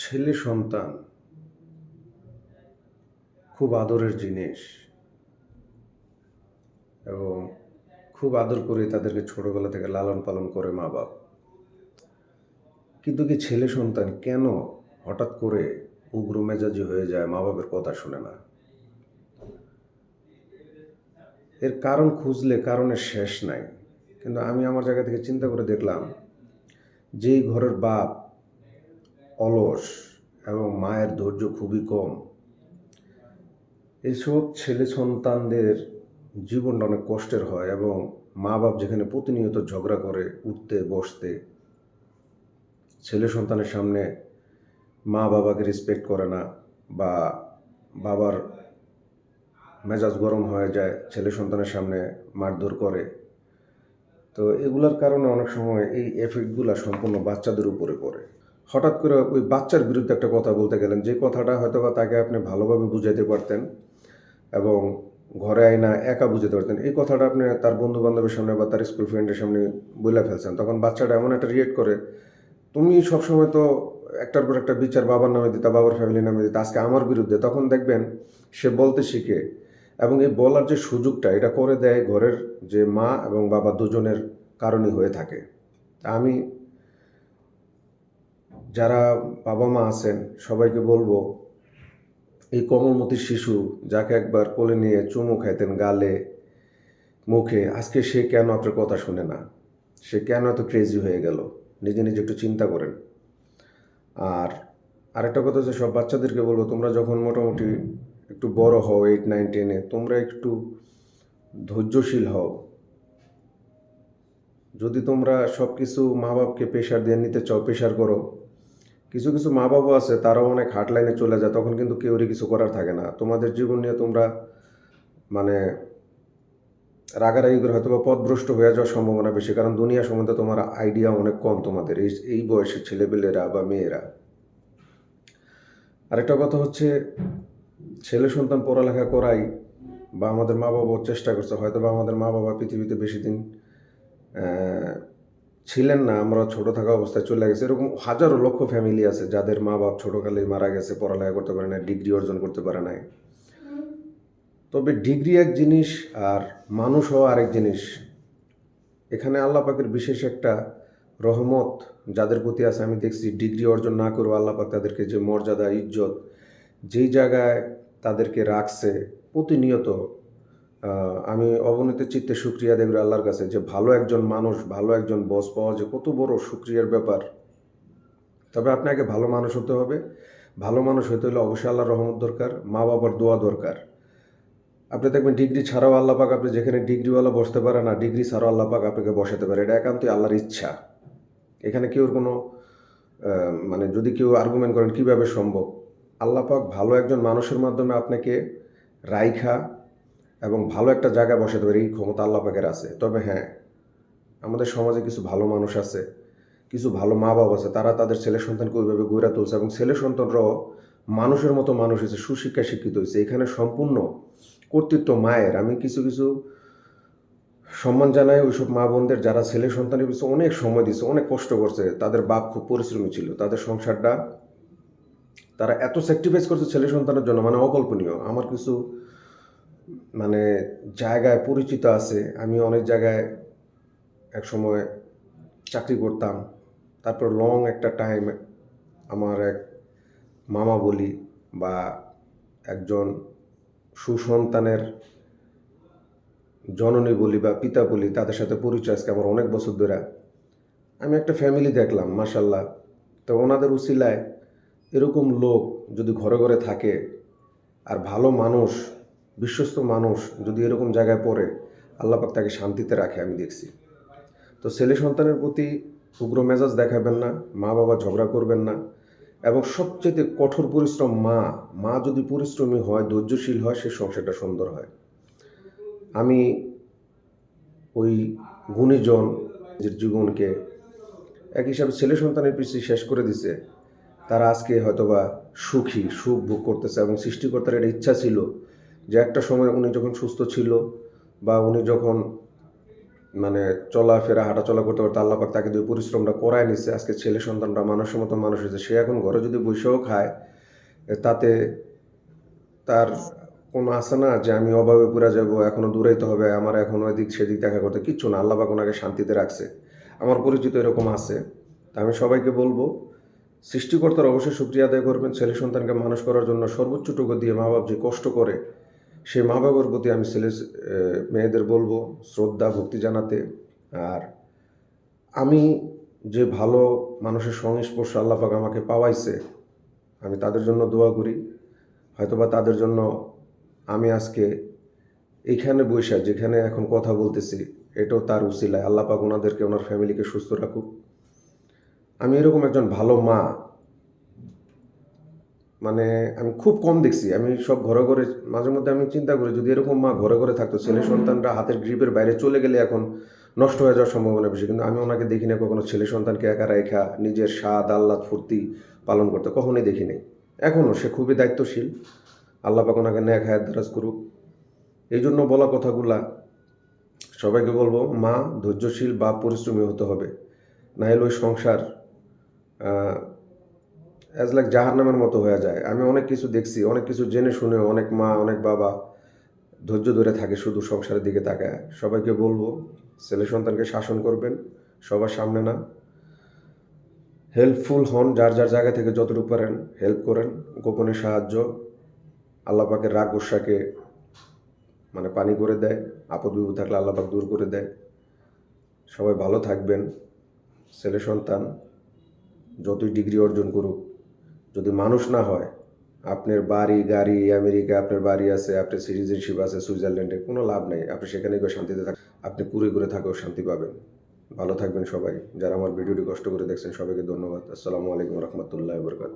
ছেলে সন্তান খুব আদরের জিনিস এবং খুব আদর করে তাদেরকে ছোটবেলা থেকে লালন পালন করে মা বাপ। কিন্তু কি ছেলে সন্তান কেন হঠাৎ করে উগ্র মেজাজি হয়ে যায়, মা বাপের কথা শুনে না? এর কারণ খুঁজলে কারণের শেষ নাই। কিন্তু আমি আমার জায়গা থেকে চিন্তা করে দেখলাম, যেই ঘরের বাপ অলস এবং মায়ের ধৈর্য খুবই কম, এইসব ছেলে সন্তানদের জীবনটা অনেক কষ্টের হয়। এবং মা বাপ যেখানে প্রতিনিয়ত ঝগড়া করে উঠতে বসতে, ছেলে সন্তানের সামনে মা বাবাকে রেসপেক্ট করে না, বা বাবার মেজাজ গরম হয়ে যায়, ছেলে সন্তানের সামনে মারধর করে। তো এগুলার কারণে অনেক সময় এই এফেক্টগুলো সম্পূর্ণ বাচ্চাদের উপরে পড়ে। হঠাৎ করে ওই বাচ্চার বিরুদ্ধে একটা কথা বলতে গেলেন, যে কথাটা হয়তো বা তাকে আপনি ভালোভাবে বুঝাইতে পারতেন এবং ঘরে আইনা একা বুঝাতে পারতেন, এই কথাটা আপনি তার বন্ধু বান্ধবের সামনে বা তার স্কুল ফ্রেন্ডের সামনে বলে ফেলছেন, তখন বাচ্চাটা এমন একটা রিয়েক্ট করে, তুমি সবসময় তো একটার পর একটা বিচার বাবার নামে দিতা, বাবার ফ্যামিলির নামে দিতা, আজকে আমার বিরুদ্ধে। তখন দেখবেন সে বলতে শিখে, এবং এই বলার যে সুযোগটা এটা করে দেয় ঘরের যে মা এবং বাবা দুজনের কারণই হয়ে থাকে। আমি যারা বাবা মা আছেন সবাইকে বলবো, এই কোমলমতি শিশু যাকে একবার কোলে নিয়ে চুমু খাইতেন গালে মুখে, আজকে সে কেন আপনার কথা শুনে না? সে কেন এত ক্রেজি হয়ে গেল? নিজে নিজে একটু চিন্তা করেন। আর আরেকটা কথা হচ্ছে, সব বাচ্চাদেরকে বলবো, তোমরা যখন মোটামুটি একটু বড় হও, 8, 9, 10-এ, তোমরা একটু ধৈর্যশীল হও। যদি তোমরা সব কিছু মা বাপকে প্রেশার দিয়ে নিতে চাও, প্রেশার করো। কিছু কিছু মা বাবা আছে তারাও অনেক হার্ড লাইনে চলে যায়, তখন কিন্তু কেউরই কিছু করার থাকে না। তোমাদের জীবন নিয়ে তোমরা মানে রাগারাগি করে হয়তো বা পথভ্রষ্ট হয়ে যাওয়ার সম্ভাবনা বেশি, কারণ দুনিয়া সম্বন্ধে তোমার আইডিয়া অনেক কম তোমাদের, এই বয়সের ছেলেপেলেরা বা মেয়েরা। আরেকটা কথা হচ্ছে, ছেলে সন্তান পড়ালেখা করাই বা আমাদের মা বাবাও চেষ্টা করছে, হয়তো বা আমাদের মা বাবা পৃথিবীতে বেশি দিন ছিলেন না, আমরা ছোট থাকা অবস্থায় চলে গেছে। এরকম হাজারো লক্ষ ফ্যামিলি আছে যাদের মা বাপ ছোটকালেই মারা গেছে, পড়ালেখা করতে পারে না, ডিগ্রি অর্জন করতে পারে নাই। তবে ডিগ্রি এক জিনিস আর মানুষ হওয়া আরেক জিনিস। এখানে আল্লাহ পাকের বিশেষ একটা রহমত যাদের প্রতি আছে, আমি দেখছি ডিগ্রি অর্জন না করেও আল্লাহ পাক তাদেরকে যে মর্যাদা ইজ্জত যেই জায়গায় তাদেরকে রাখছে প্রতিনিয়ত, আমি অবনীত চিত্তে শুকরিয়া দেব আল্লাহর কাছে, যে ভালো একজন মানুষ, ভালো একজন বস পাওয়া যে কত বড় শুকরিয়ার ব্যাপার। তবে আপনাকে ভালো মানুষ হতে হবে। ভালো মানুষ হতে হলে অবশ্যই আল্লাহর রহমত দরকার, মা বাবার দোয়া দরকার। আপনি দেখবেন ডিগ্রি ছাড়াও আল্লাহ পাক, আপনি যেখানে ডিগ্রিওয়ালা বসতে পারে না, ডিগ্রি ছাড়াও আল্লাহ পাক আপনাকে বসাতে পারে। এটা একান্তই আল্লাহর ইচ্ছা। এখানে কেউর কোনো মানে যদি কেউ আর্গুমেন্ট করেন কীভাবে সম্ভব, আল্লাহ পাক ভালো একজন মানুষের মাধ্যমে আপনাকে রাইখা এবং ভালো একটা জায়গায় বসাতে পারে, এই ক্ষমতা আল্লাহ পাকের আছে। তবে হ্যাঁ, আমাদের সমাজে কিছু ভালো মানুষ আছে, কিছু ভালো মা বাবা আছে, তারা তাদের ছেলে সন্তানকে ওইভাবে গড়ে তুলছে এবং ছেলে সন্তানরাও মানুষের মতো মানুষ হয়েছে, সুশিক্ষায় শিক্ষিত হয়েছে। এখানে সম্পূর্ণ কর্তৃত্ব মায়ের। আমি কিছু কিছু সম্মান জানাই ওইসব মা বোনদের যারা ছেলে সন্তানের পিছনে অনেক সময় দিচ্ছে, অনেক কষ্ট করছে, তাদের বাপ খুব পরিশ্রমী ছিল, তাদের সংসারটা তারা এত স্যাক্রিফাইস করছে ছেলে সন্তানের জন্য, মানে অকল্পনীয়। আমার কিছু মানে জায়গায় পরিচিত আছে, আমি অনেক জায়গায় এক সময় চাকরি করতাম, তারপর লং একটা টাইম আমার এক মামা বলি বা একজন সুসন্তানের জননী বলি বা পিতা বলি, তাদের সাথে পরিচয় আজকে আমার অনেক বছর ধরে। আমি একটা ফ্যামিলি দেখলাম মাশাল্লাহ। তো ওনাদের উসিলায় এরকম লোক যদি ঘরে ঘরে থাকে, আর ভালো মানুষ, বিশ্বস্ত মানুষ যদি এরকম জায়গায় পড়ে, আল্লাহ পাক তাকে শান্তিতে রাখে আমি দেখছি। তো ছেলে সন্তানের প্রতি উগ্র মেজাজ দেখাবেন না, মা বাবা ঝগড়া করবেন না, এবং সবচেয়ে কঠোর পরিশ্রম মা। মা যদি পরিশ্রমী হয়, ধৈর্যশীল হয়, সে সংসারটা সুন্দর হয়। আমি ওই গুণীজন যে জীবনকে এক হিসাবে ছেলে সন্তানের পিছিয়ে শেষ করে দিছে, তারা আজকে হয়তোবা সুখী, সুখ ভোগ করতেছে। এবং সৃষ্টিকর্তার এটা ইচ্ছা ছিল যে একটা সময় উনি যখন সুস্থ ছিল বা উনি যখন মানে চলাফেরা হাঁটাচলা করতে করতে আল্লাহ পাক তাকে দিয়ে পরিশ্রমটা করায় নিচ্ছে, আজকে ছেলে সন্তানরা মানুষের মতো মানুষ হয়েছে। সে এখন ঘরে যদি বসেও খায়, তাতে তার কোনো আছে না যে আমি অভাবে পুরা যাব, এখনো দূরাইতে হবে, আমার এখনো এদিক সেদিক দেখা করতে, কিচ্ছু না। আল্লাহ পাক ওনাকে শান্তিতে রাখছে। আমার পরিচিত এরকম আছে। তা আমি সবাইকে বলবো, সৃষ্টিকর্তার অবশ্যই শুকরিয়া আদায় করবেন। ছেলে সন্তানকে মানুষ করার জন্য সর্বোচ্চটুকু দিয়ে মা বাপ যে কষ্ট করে, সেই মা বাবার প্রতি আমি মেয়েদের বলবো শ্রদ্ধা ভক্তি জানাতে। আর আমি যে ভালো মানুষের সংস্পর্শ আল্লাহ পাক আমাকে পাওয়াইছে, আমি তাদের জন্য দোয়া করি। হয়তোবা তাদের জন্য আমি আজকে এইখানে বৈশা যেখানে এখন কথা বলতেছি, এটাও তার উসিলায়। আল্লাহ পাক ওনাদেরকে, ওনার ফ্যামিলিকে সুস্থ রাখুক। আমি এরকম একজন ভালো মা মানে আমি খুব কম দেখছি। আমি সব ঘরে ঘরে, মাঝে মধ্যে আমি চিন্তা করি যদি এরকম মা ঘরে ঘরে থাকতো, ছেলে সন্তানরা হাতের গ্রিপের বাইরে চলে গেলে এখন নষ্ট হয়ে যাওয়ার সম্ভাবনা বেশি। কিন্তু আমি ওনাকে দেখি না কখনো ছেলে সন্তানকে একা রেখা নিজের স্বাদ আহ্লাদ ফুর্তি পালন করতে, কখনোই দেখি নাই। এখনও সে খুবই দায়িত্বশীল। আল্লাহ পাক ওনাকে ন্যাক হায়াত দারাজ করুক। এই জন্য বলা কথাগুলা সবাইকে বলবো, মা ধৈর্যশীল বা পরিশ্রমী হতে হবে, না হলে ওই সংসার অ্যাজ লাইক জাহান্নামের মতো হয়ে যায়। আমি অনেক কিছু দেখছি, অনেক কিছু জেনে শুনেও অনেক মা অনেক বাবা ধৈর্য ধরে থাকে শুধু সংসারের দিকে তাকায়। সবাইকে বলবো ছেলে সন্তানকে শাসন করবেন, সবার সামনে না। হেল্পফুল হন, যার যার জায়গা থেকে যতটুকু পারেন হেল্প করেন। গোপনে সাহায্য আল্লাহ পাকের রাগ গোসাকে মানে পানি করে দেয়, আপদ বিপদ থাকলে আল্লাহ পাক দূর করে দেয়। সবাই ভালো থাকবেন। ছেলে সন্তান যতই ডিগ্রি অর্জন করুক, যদি মানুষ না হয়, আপনার বাড়ি গাড়ি আমেরিকা, আপনার বাড়ি আছে, আপনার সিটিজেনশিপ আছে সুইজারল্যান্ডে, কোনো লাভ নেই। আপনি সেখানে গিয়ে শান্তিতে থাক, আপনি কুড়ে করে থাকেও শান্তি পাবেন। ভালো থাকবেন সবাই। যারা আমার ভিডিওটি কষ্ট করে দেখছেন সবাইকে ধন্যবাদ। আসসালামু আলাইকুম রহমতুল্লাহ বরকাত।